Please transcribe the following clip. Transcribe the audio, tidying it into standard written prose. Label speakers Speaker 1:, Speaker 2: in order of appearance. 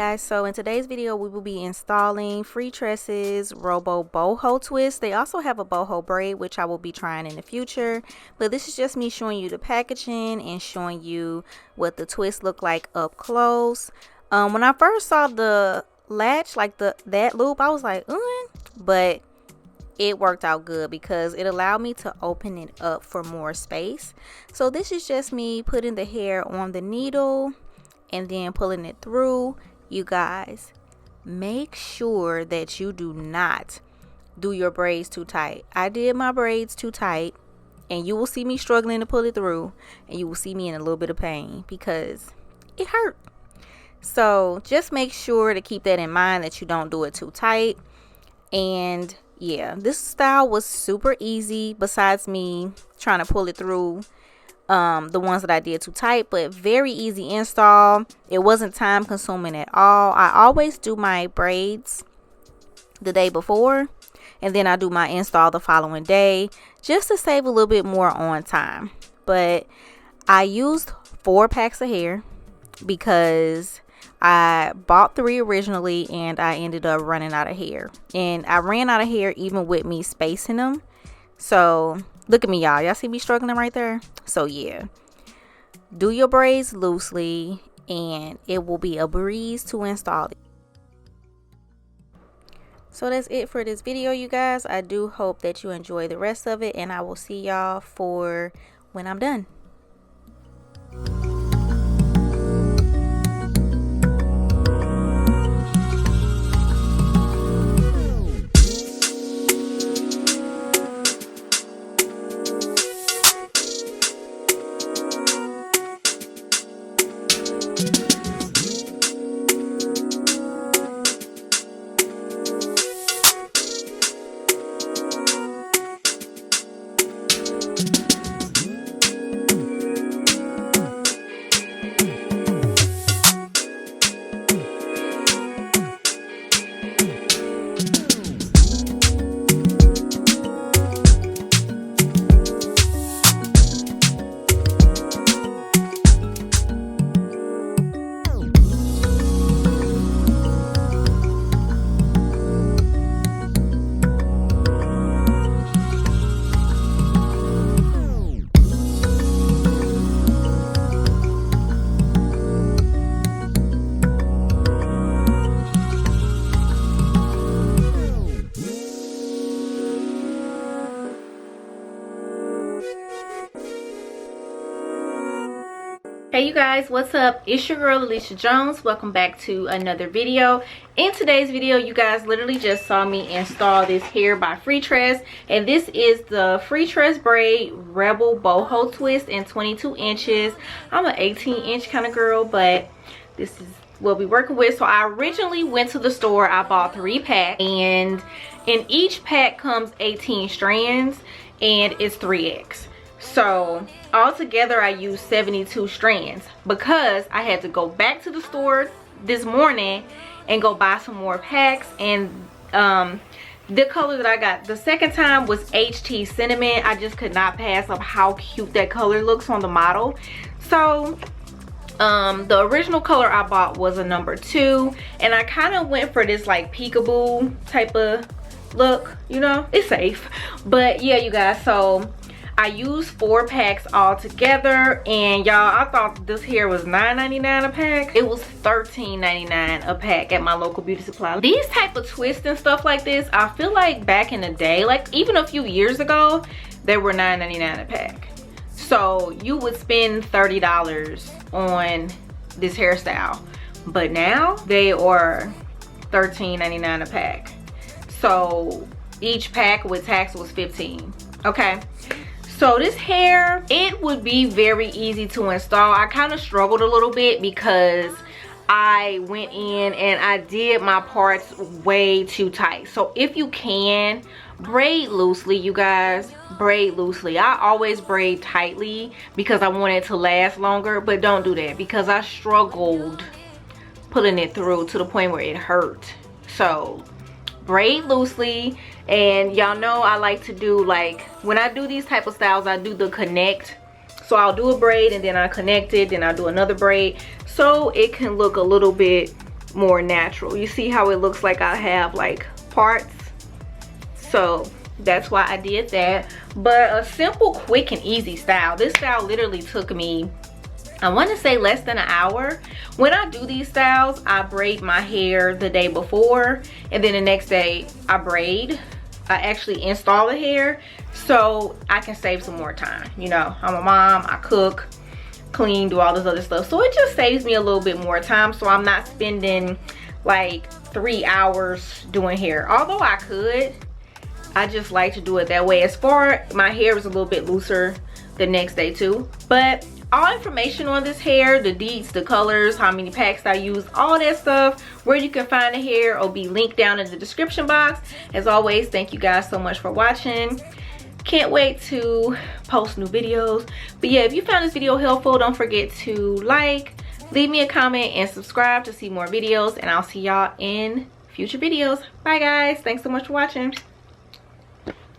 Speaker 1: guys, so in today's video we will be installing Freetress Rebel Boho Twist. They also have a boho braid which I will be trying in the future, but this is just me showing you the packaging and showing you what the twist look like up close. When I first saw the latch, like that loop, I was like, but it worked out good because it allowed me to open it up for more space. So this is just me putting the hair on the needle and then pulling it through. You guys, make sure that you do not do your braids too tight. I did my braids too tight, and you will see me struggling to pull it through, and you will see me in a little bit of pain because it hurt. So just make sure to keep that in mind, that you don't do it too tight. And yeah, this style was super easy besides me trying to pull it through the ones that I did too tight, but very easy install. It wasn't time consuming at all. I always do my braids the day before, and then I do my install the following day just to save a little bit more on time. But I used 4 packs of hair because I bought 3 originally and I ended up running out of hair, and I ran out of hair even with me spacing them. So look at me, y'all see me struggling right there. So yeah, do your braids loosely and it will be a breeze to install it. So that's it for this video, you guys. I do hope that you enjoy the rest of it, and I will see y'all for when I'm done. Hey you guys, what's up? It's your girl Alicia Jones. Welcome back to another video. In today's video, you guys literally just saw me install this hair by Freetress, and this is the Freetress Braid Rebel Boho Twist in 22 inches. I'm an 18-inch kind of girl, but this is what we're working with. So I originally went to the store, I bought 3 packs, and in each pack comes 18 strands, and it's 3x. So altogether I used 72 strands because I had to go back to the store this morning and go buy some more packs. And the color that I got the second time was HT Cinnamon. I just could not pass up how cute that color looks on the model. So the original color I bought was a number 2, and I kind of went for this like peekaboo type of look, you know, it's safe. But yeah, you guys, so I used 4 packs all together, and y'all, I thought this hair was $9.99 a pack. It was $13.99 a pack at my local beauty supply. These type of twists and stuff like this, I feel like back in the day, like even a few years ago, they were $9.99 a pack. So you would spend $30 on this hairstyle, but now they are $13.99 a pack. So each pack with tax was $15. Okay. So this hair, it would be very easy to install. I kind of struggled a little bit because I went in and I did my parts way too tight. So if you can, braid loosely, you guys. Braid loosely. I always braid tightly because I want it to last longer, but don't do that because I struggled pulling it through to the point where it hurt. So braid loosely. And y'all know I like to do, like, when I do these type of styles, I do the connect. So I'll do a braid and then I connect it, then I'll do another braid, so it can look a little bit more natural. You see how it looks like I have like parts? So that's why I did that. But a simple, quick, and easy style. This style literally took me, I want to say, less than an hour. When I do these styles, I braid my hair the day before, and then the next day I braid. I actually install the hair so I can save some more time. You know, I'm a mom, I cook, clean, do all this other stuff, so it just saves me a little bit more time, so I'm not spending like 3 hours doing hair. Although I could, I just like to do it that way. As far, my hair is a little bit looser the next day too. But all information on this hair, the Deets, the colors, how many packs I use, all that stuff, where you can find the hair, will be linked down in the description box. As always, thank you guys so much for watching. Can't wait to post new videos. But yeah, if you found this video helpful, don't forget to like, leave me a comment, and subscribe to see more videos. And I'll see y'all in future videos. Bye guys, thanks so much for watching.